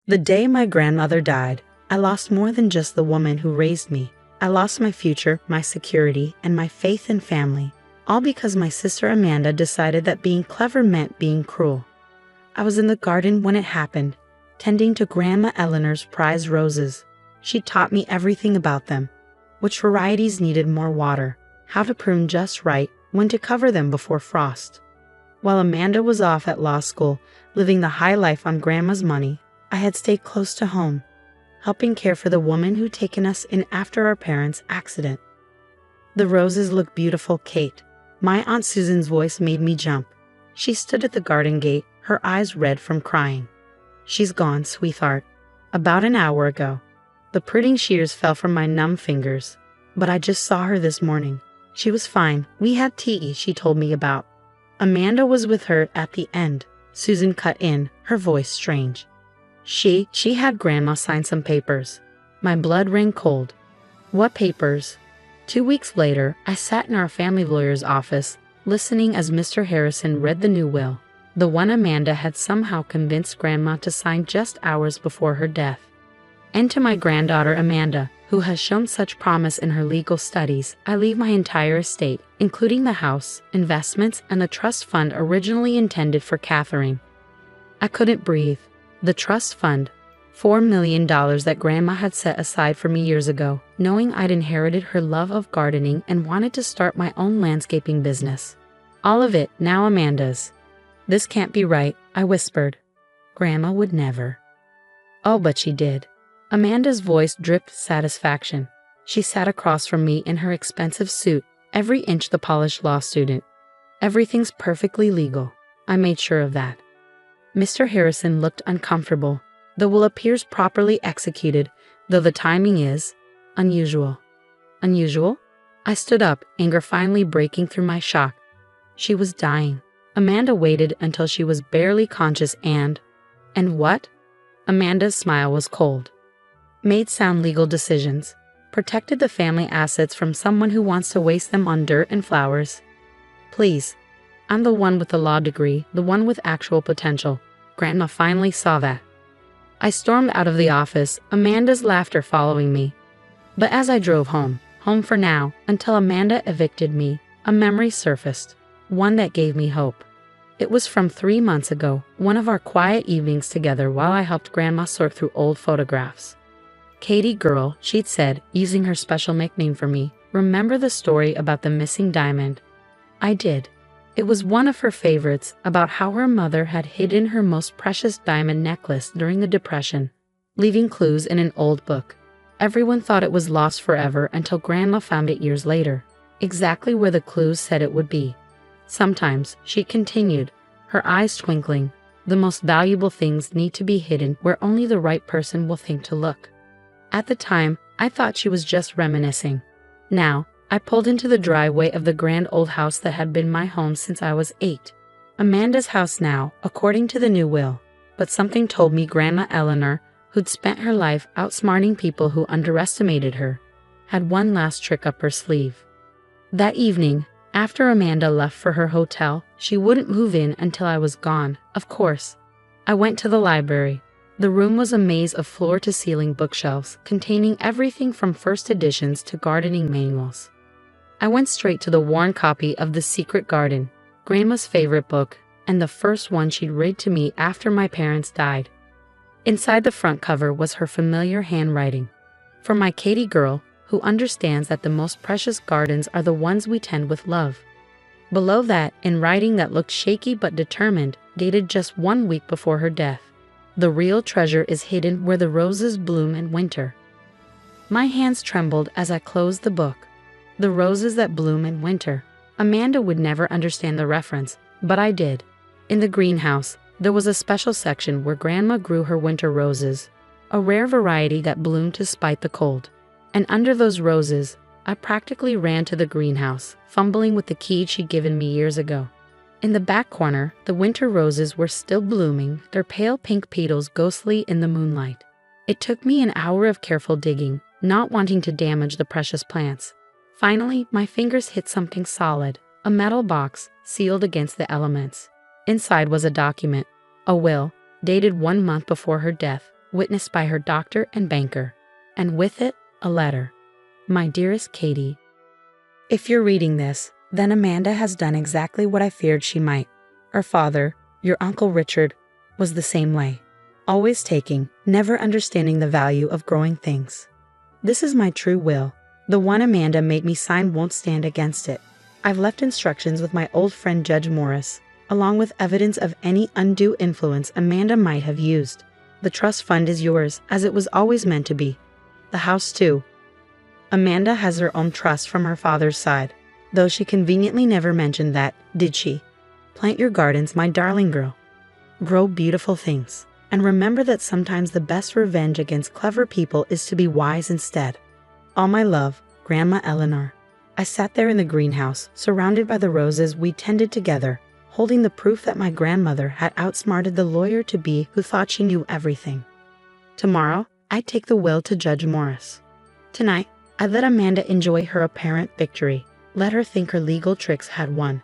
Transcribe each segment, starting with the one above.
The day my grandmother died, I lost more than just the woman who raised me. I lost my future, my security, and my faith in family, all because my sister Amanda decided that being clever meant being cruel. I was in the garden when it happened, tending to Grandma Eleanor's prize roses. She taught me everything about them, which varieties needed more water, how to prune just right, when to cover them before frost. While Amanda was off at law school, living the high life on Grandma's money, I had stayed close to home, helping care for the woman who'd taken us in after our parents' accident. The roses look beautiful, Kate. My Aunt Susan's voice made me jump. She stood at the garden gate, her eyes red from crying. She's gone, sweetheart. About an hour ago. The pruning shears fell from my numb fingers, but I just saw her this morning. She was fine. We had tea she told me about. Amanda was with her at the end. Susan cut in, her voice strange. She had Grandma sign some papers. My blood ran cold. What papers? 2 weeks later, I sat in our family lawyer's office, listening as Mr. Harrison read the new will, the one Amanda had somehow convinced Grandma to sign just hours before her death. And to my granddaughter Amanda, who has shown such promise in her legal studies, I leave my entire estate, including the house, investments, and the trust fund originally intended for Catherine. I couldn't breathe. The trust fund, $4 million that Grandma had set aside for me years ago, knowing I'd inherited her love of gardening and wanted to start my own landscaping business. All of it now Amanda's. This can't be right, I whispered. Grandma would never. Oh, but she did. Amanda's voice dripped satisfaction. She sat across from me in her expensive suit, every inch the polished law student. Everything's perfectly legal. I made sure of that. Mr. Harrison looked uncomfortable. The will appears properly executed, though the timing is unusual. Unusual? I stood up, anger finally breaking through my shock. She was dying. Amanda waited until she was barely conscious and what? Amanda's smile was cold. Made sound legal decisions. Protected the family assets from someone who wants to waste them on dirt and flowers. Please. I'm the one with the law degree, the one with actual potential. Grandma finally saw that. I stormed out of the office, Amanda's laughter following me. But as I drove home for now, until Amanda evicted me, a memory surfaced, one that gave me hope. It was from 3 months ago, one of our quiet evenings together while I helped Grandma sort through old photographs. Katie girl, she'd said, using her special nickname for me, remember the story about the missing diamond? I did. It was one of her favorites, about how her mother had hidden her most precious diamond necklace during the Depression, leaving clues in an old book. Everyone thought it was lost forever until Grandma found it years later, exactly where the clues said it would be. Sometimes, she continued, her eyes twinkling, the most valuable things need to be hidden where only the right person will think to look. At the time, I thought she was just reminiscing. Now, I pulled into the driveway of the grand old house that had been my home since I was 8. Amanda's house now, according to the new will. But something told me Grandma Eleanor, who'd spent her life outsmarting people who underestimated her, had one last trick up her sleeve. That evening, after Amanda left for her hotel, she wouldn't move in until I was gone, of course. I went to the library. The room was a maze of floor-to-ceiling bookshelves containing everything from first editions to gardening manuals. I went straight to the worn copy of The Secret Garden, Grandma's favorite book, and the first one she'd read to me after my parents died. Inside the front cover was her familiar handwriting. For my Katie girl, who understands that the most precious gardens are the ones we tend with love. Below that, in writing that looked shaky but determined, dated just 1 week before her death, the real treasure is hidden where the roses bloom in winter. My hands trembled as I closed the book. The roses that bloom in winter. Amanda would never understand the reference, but I did. In the greenhouse, there was a special section where Grandma grew her winter roses, a rare variety that bloomed to spite the cold. And under those roses, I practically ran to the greenhouse, fumbling with the key she'd given me years ago. In the back corner, the winter roses were still blooming, their pale pink petals ghostly in the moonlight. It took me an hour of careful digging, not wanting to damage the precious plants. Finally, my fingers hit something solid, a metal box sealed against the elements. Inside was a document, a will, dated 1 month before her death, witnessed by her doctor and banker, and with it, a letter. My dearest Katie, if you're reading this, then Amanda has done exactly what I feared she might. Her father, your Uncle Richard, was the same way. Always taking, never understanding the value of growing things. This is my true will. The one Amanda made me sign won't stand against it. I've left instructions with my old friend Judge Morris, along with evidence of any undue influence Amanda might have used. The trust fund is yours, as it was always meant to be. The house too. Amanda has her own trust from her father's side, though she conveniently never mentioned that, did she? Plant your gardens, my darling girl. Grow beautiful things, and remember that sometimes the best revenge against clever people is to be wise instead. All my love, Grandma Eleanor. I sat there in the greenhouse, surrounded by the roses we tended together, holding the proof that my grandmother had outsmarted the lawyer-to-be who thought she knew everything. Tomorrow, I take the will to Judge Morris. Tonight, I let Amanda enjoy her apparent victory. Let her think her legal tricks had won.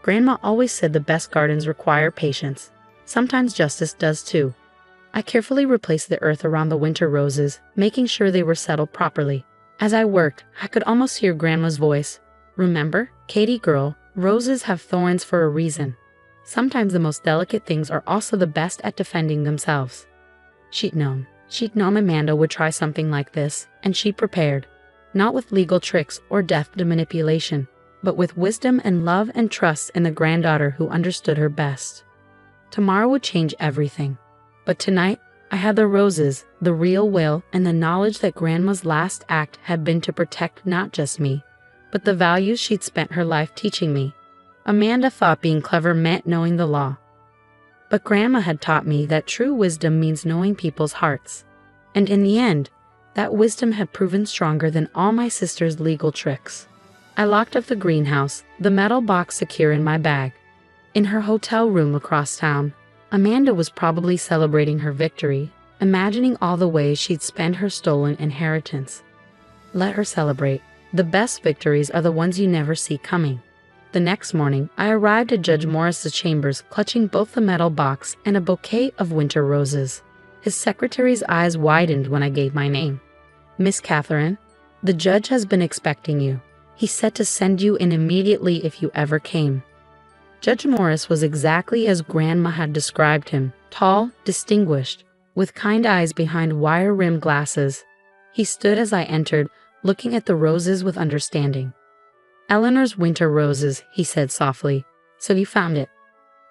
Grandma always said the best gardens require patience. Sometimes justice does too. I carefully replaced the earth around the winter roses, making sure they were settled properly. As I worked, I could almost hear Grandma's voice. Remember, Katie girl, roses have thorns for a reason. Sometimes the most delicate things are also the best at defending themselves. She'd known Amanda would try something like this, and she prepared. Not with legal tricks or deft manipulation, but with wisdom and love and trust in the granddaughter who understood her best. Tomorrow would change everything. But tonight, I had the roses, the real will, and the knowledge that Grandma's last act had been to protect not just me, but the values she'd spent her life teaching me. Amanda thought being clever meant knowing the law. But Grandma had taught me that true wisdom means knowing people's hearts. And in the end, that wisdom had proven stronger than all my sister's legal tricks. I locked up the greenhouse, the metal box secure in my bag. In her hotel room across town, Amanda was probably celebrating her victory, imagining all the ways she'd spend her stolen inheritance. Let her celebrate. The best victories are the ones you never see coming. The next morning, I arrived at Judge Morris's chambers, clutching both the metal box and a bouquet of winter roses. His secretary's eyes widened when I gave my name. Miss Catherine, the judge has been expecting you. He said to send you in immediately if you ever came. Judge Morris was exactly as Grandma had described him, tall, distinguished, with kind eyes behind wire-rimmed glasses. He stood as I entered, looking at the roses with understanding. Eleanor's winter roses, he said softly. So you found it.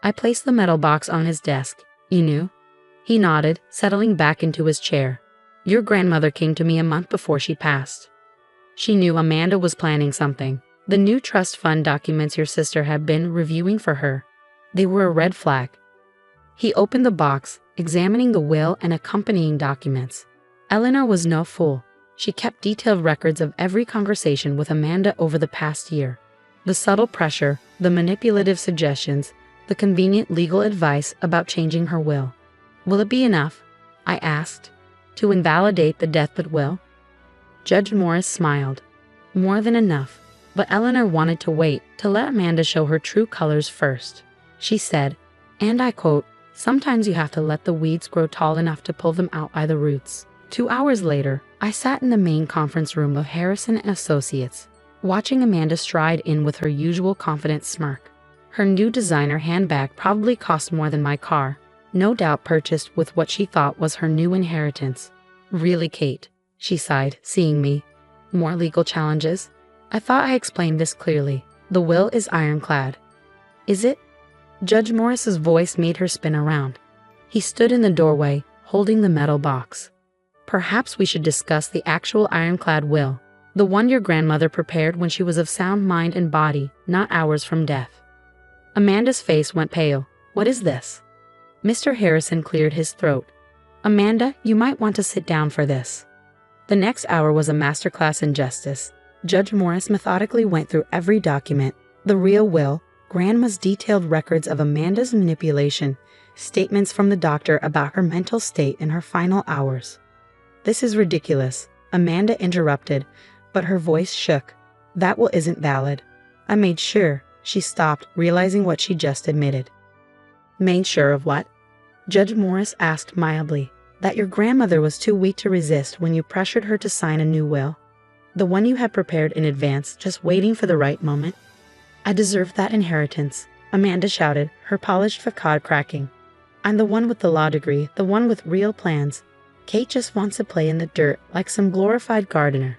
I placed the metal box on his desk. You knew? He nodded, settling back into his chair. Your grandmother came to me a month before she passed. She knew Amanda was planning something. The new trust fund documents your sister had been reviewing for her. They were a red flag. He opened the box, examining the will and accompanying documents. Eleanor was no fool. She kept detailed records of every conversation with Amanda over the past year. The subtle pressure, the manipulative suggestions, the convenient legal advice about changing her will. Will it be enough? I asked. To invalidate the deathbed will? Judge Morris smiled. More than enough. But Eleanor wanted to wait to let Amanda show her true colors first. She said, and I quote, sometimes you have to let the weeds grow tall enough to pull them out by the roots. 2 hours later, I sat in the main conference room of Harrison and Associates, watching Amanda stride in with her usual confident smirk. Her new designer handbag probably cost more than my car, no doubt purchased with what she thought was her new inheritance. Really, Kate, she sighed, seeing me. More legal challenges? I thought I explained this clearly. The will is ironclad. Is it? Judge Morris's voice made her spin around. He stood in the doorway, holding the metal box. Perhaps we should discuss the actual ironclad will, the one your grandmother prepared when she was of sound mind and body, not hours from death. Amanda's face went pale. What is this? Mr. Harrison cleared his throat. Amanda, you might want to sit down for this. The next hour was a masterclass in justice. Judge Morris methodically went through every document, the real will, Grandma's detailed records of Amanda's manipulation, statements from the doctor about her mental state in her final hours. This is ridiculous, Amanda interrupted, but her voice shook. That will isn't valid. I made sure. She stopped, realizing what she just admitted. Made sure of what? Judge Morris asked mildly. That your grandmother was too weak to resist when you pressured her to sign a new will. The one you had prepared in advance, just waiting for the right moment. I deserve that inheritance, Amanda shouted, her polished facade cracking. I'm the one with the law degree, the one with real plans. Kate just wants to play in the dirt like some glorified gardener.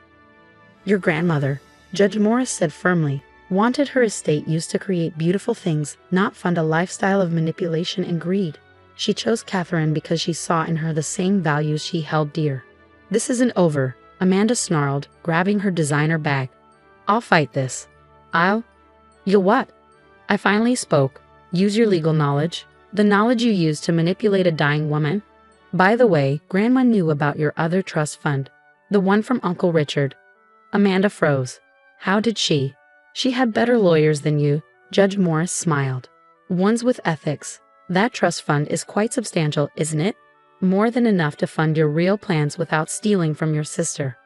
Your grandmother, Judge Morris said firmly, wanted her estate used to create beautiful things, not fund a lifestyle of manipulation and greed. She chose Catherine because she saw in her the same values she held dear. This isn't over, Amanda snarled, grabbing her designer bag. I'll fight this. You'll what? I finally spoke. Use your legal knowledge. The knowledge you use to manipulate a dying woman. By the way, Grandma knew about your other trust fund. The one from Uncle Richard. Amanda froze. How did she? She had better lawyers than you, Judge Morris smiled. Ones with ethics. That trust fund is quite substantial, isn't it? More than enough to fund your real plans without stealing from your sister.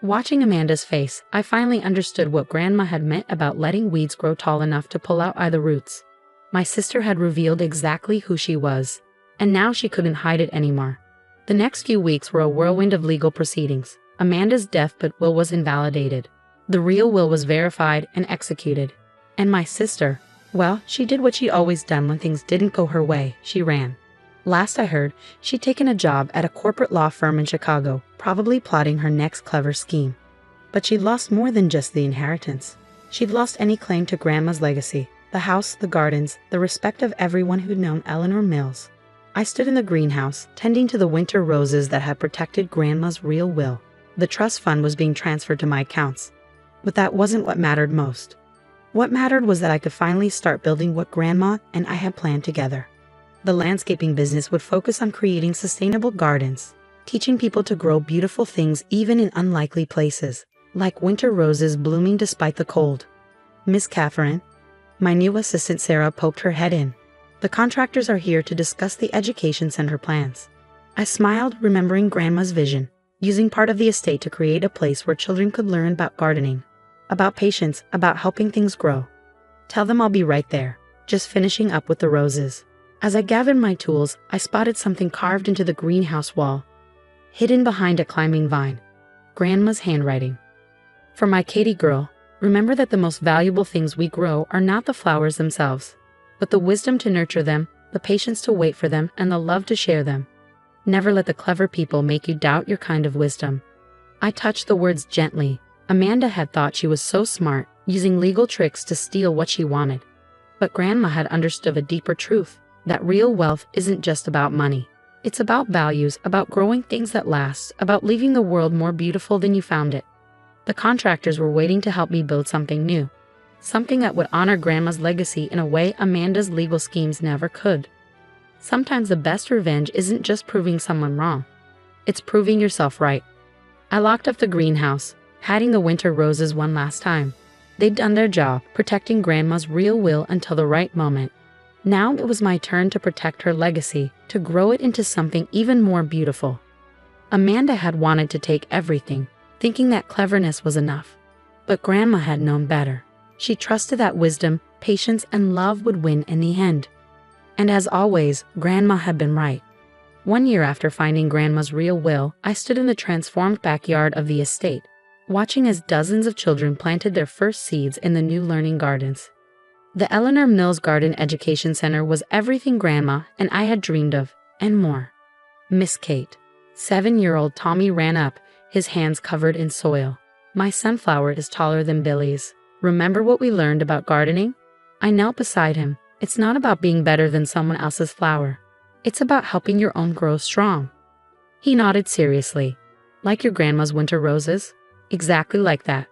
Watching Amanda's face, I finally understood what Grandma had meant about letting weeds grow tall enough to pull out either roots. My sister had revealed exactly who she was, and now she couldn't hide it anymore. The next few weeks were a whirlwind of legal proceedings. Amanda's deathbed will was invalidated. The real will was verified and executed. And my sister, well, she did what she always done when things didn't go her way. She ran. Last I heard, she'd taken a job at a corporate law firm in Chicago, probably plotting her next clever scheme. But she'd lost more than just the inheritance. She'd lost any claim to Grandma's legacy, the house, the gardens, the respect of everyone who'd known Eleanor Mills. I stood in the greenhouse, tending to the winter roses that had protected Grandma's real will. The trust fund was being transferred to my accounts. But that wasn't what mattered most. What mattered was that I could finally start building what Grandma and I had planned together. The landscaping business would focus on creating sustainable gardens, teaching people to grow beautiful things even in unlikely places, like winter roses blooming despite the cold. Miss Catherine, my new assistant Sarah poked her head in. The contractors are here to discuss the education center plans. I smiled, remembering Grandma's vision, using part of the estate to create a place where children could learn about gardening, about patience, about helping things grow. Tell them I'll be right there, just finishing up with the roses. As I gathered my tools, I spotted something carved into the greenhouse wall, hidden behind a climbing vine. Grandma's handwriting. For my Katie girl, remember that the most valuable things we grow are not the flowers themselves, but the wisdom to nurture them, the patience to wait for them, and the love to share them. Never let the clever people make you doubt your kind of wisdom. I touched the words gently. Amanda had thought she was so smart, using legal tricks to steal what she wanted. But Grandma had understood a deeper truth, that real wealth isn't just about money. It's about values, about growing things that last, about leaving the world more beautiful than you found it. The contractors were waiting to help me build something new, something that would honor Grandma's legacy in a way Amanda's legal schemes never could. Sometimes the best revenge isn't just proving someone wrong. It's proving yourself right. I locked up the greenhouse, patting the winter roses one last time. They'd done their job, protecting Grandma's real will until the right moment. Now it was my turn to protect her legacy, to grow it into something even more beautiful. Amanda had wanted to take everything, thinking that cleverness was enough. But Grandma had known better. She trusted that wisdom, patience, and love would win in the end. And as always, Grandma had been right. 1 year after finding Grandma's real will, I stood in the transformed backyard of the estate, watching as dozens of children planted their first seeds in the new learning gardens. The Eleanor Mills Garden Education Center was everything Grandma and I had dreamed of, and more. Miss Kate. 7-year-old Tommy ran up, his hands covered in soil. My sunflower is taller than Billy's. Remember what we learned about gardening? I knelt beside him. It's not about being better than someone else's flower. It's about helping your own grow strong. He nodded seriously. Like your grandma's winter roses? Exactly like that.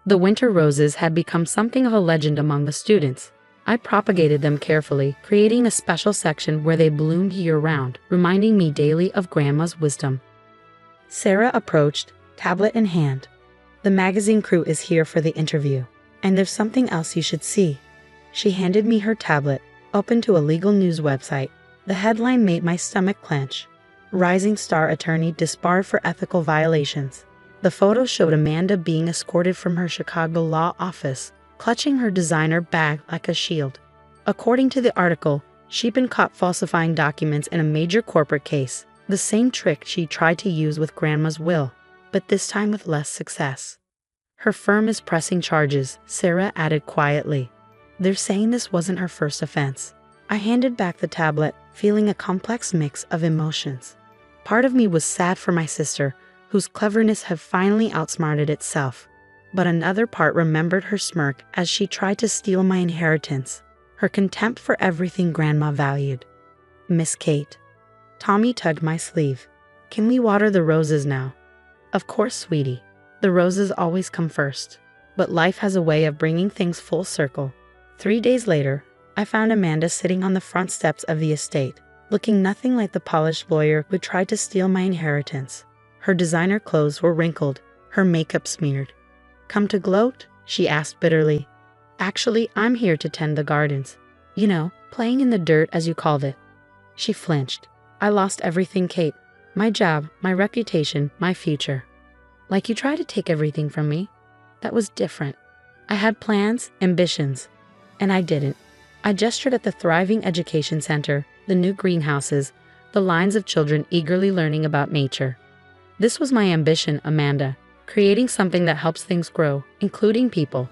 The winter roses had become something of a legend among the students. I propagated them carefully, creating a special section where they bloomed year-round, reminding me daily of Grandma's wisdom. Sarah approached, tablet in hand. The magazine crew is here for the interview, and there's something else you should see. She handed me her tablet, open to a legal news website. The headline made my stomach clench. Rising star attorney disbarred for ethical violations. The photo showed Amanda being escorted from her Chicago law office, clutching her designer bag like a shield. According to the article, she'd been caught falsifying documents in a major corporate case, The same trick she tried to use with Grandma's will, but this time with less success. Her firm is pressing charges, Sarah added quietly. They're saying this wasn't her first offense. I handed back the tablet, feeling a complex mix of emotions. Part of me was sad for my sister, whose cleverness had finally outsmarted itself. But another part remembered her smirk as she tried to steal my inheritance, her contempt for everything Grandma valued. Miss Kate. Tommy tugged my sleeve. Can we water the roses now? Of course, sweetie. The roses always come first. But life has a way of bringing things full circle. 3 days later, I found Amanda sitting on the front steps of the estate, looking nothing like the polished lawyer who tried to steal my inheritance. Her designer clothes were wrinkled, her makeup smeared. Come to gloat? She asked bitterly. Actually, I'm here to tend the gardens. You know, playing in the dirt as you called it. She flinched. I lost everything, Kate. My job, my reputation, my future. Like you tried to take everything from me. That was different. I had plans, ambitions. And I didn't. I gestured at the thriving education center, the new greenhouses, the lines of children eagerly learning about nature. This was my ambition, Amanda, creating something that helps things grow, including people.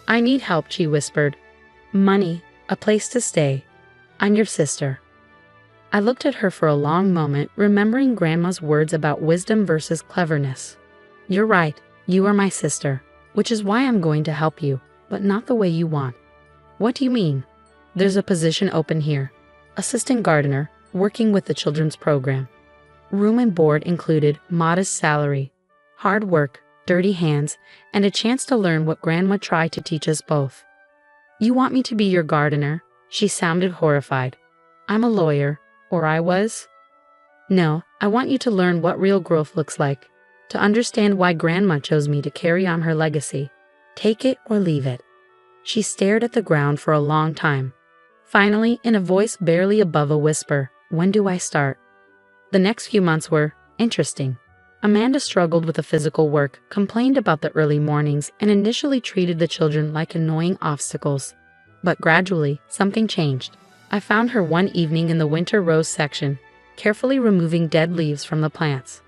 I need help, she whispered. Money, a place to stay. I'm your sister. I looked at her for a long moment, remembering Grandma's words about wisdom versus cleverness. You're right, you are my sister, which is why I'm going to help you, but not the way you want. What do you mean? There's a position open here. Assistant gardener, working with the children's program. Room and board included, modest salary. Hard work, dirty hands, and a chance to learn what Grandma tried to teach us both. You want me to be your gardener? She sounded horrified. I'm a lawyer, or I was. No, I want you to learn what real growth looks like, to understand why Grandma chose me to carry on her legacy. Take it or leave it. She stared at the ground for a long time. Finally, in a voice barely above a whisper, when do I start? The next few months were interesting. Amanda struggled with the physical work, complained about the early mornings, and initially treated the children like annoying obstacles. But gradually, something changed. I found her one evening in the winter rose section, carefully removing dead leaves from the plants.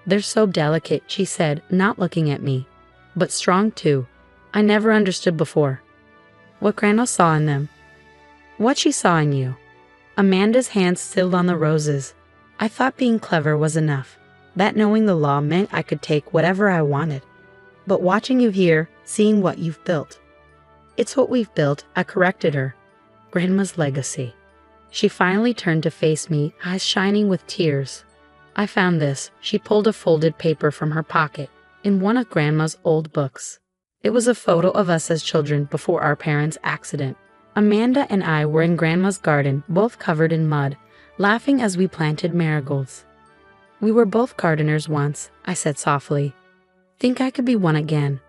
They're so delicate, she said, not looking at me. But strong too. I never understood before. What Grandma saw in them. What she saw in you. Amanda's hands stilled on the roses. I thought being clever was enough. That knowing the law meant I could take whatever I wanted. But watching you here, seeing what you've built. It's what we've built, I corrected her. Grandma's legacy. She finally turned to face me, eyes shining with tears. I found this. She pulled a folded paper from her pocket, in one of Grandma's old books. It was a photo of us as children before our parents' accident. Amanda and I were in Grandma's garden, both covered in mud, laughing as we planted marigolds. We were both gardeners once, I said softly. Think I could be one again.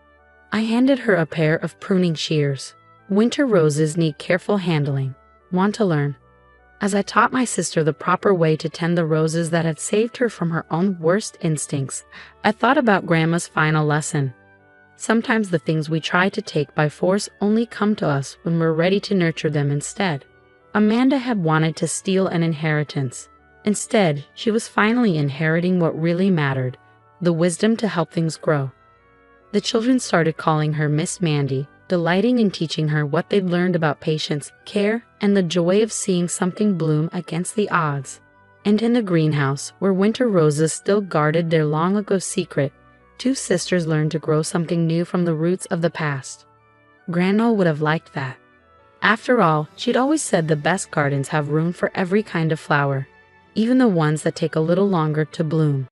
I handed her a pair of pruning shears. Winter roses need careful handling. Want to learn? As I taught my sister the proper way to tend the roses that had saved her from her own worst instincts, I thought about Grandma's final lesson. Sometimes the things we try to take by force only come to us when we're ready to nurture them instead. Amanda had wanted to steal an inheritance. Instead, she was finally inheriting what really mattered, the wisdom to help things grow. The children started calling her Miss Mandy, delighting in teaching her what they'd learned about patience, care, and the joy of seeing something bloom against the odds. And in the greenhouse, where winter roses still guarded their long-ago secret, two sisters learned to grow something new from the roots of the past. Grandma would have liked that. After all, she'd always said the best gardens have room for every kind of flower, even the ones that take a little longer to bloom.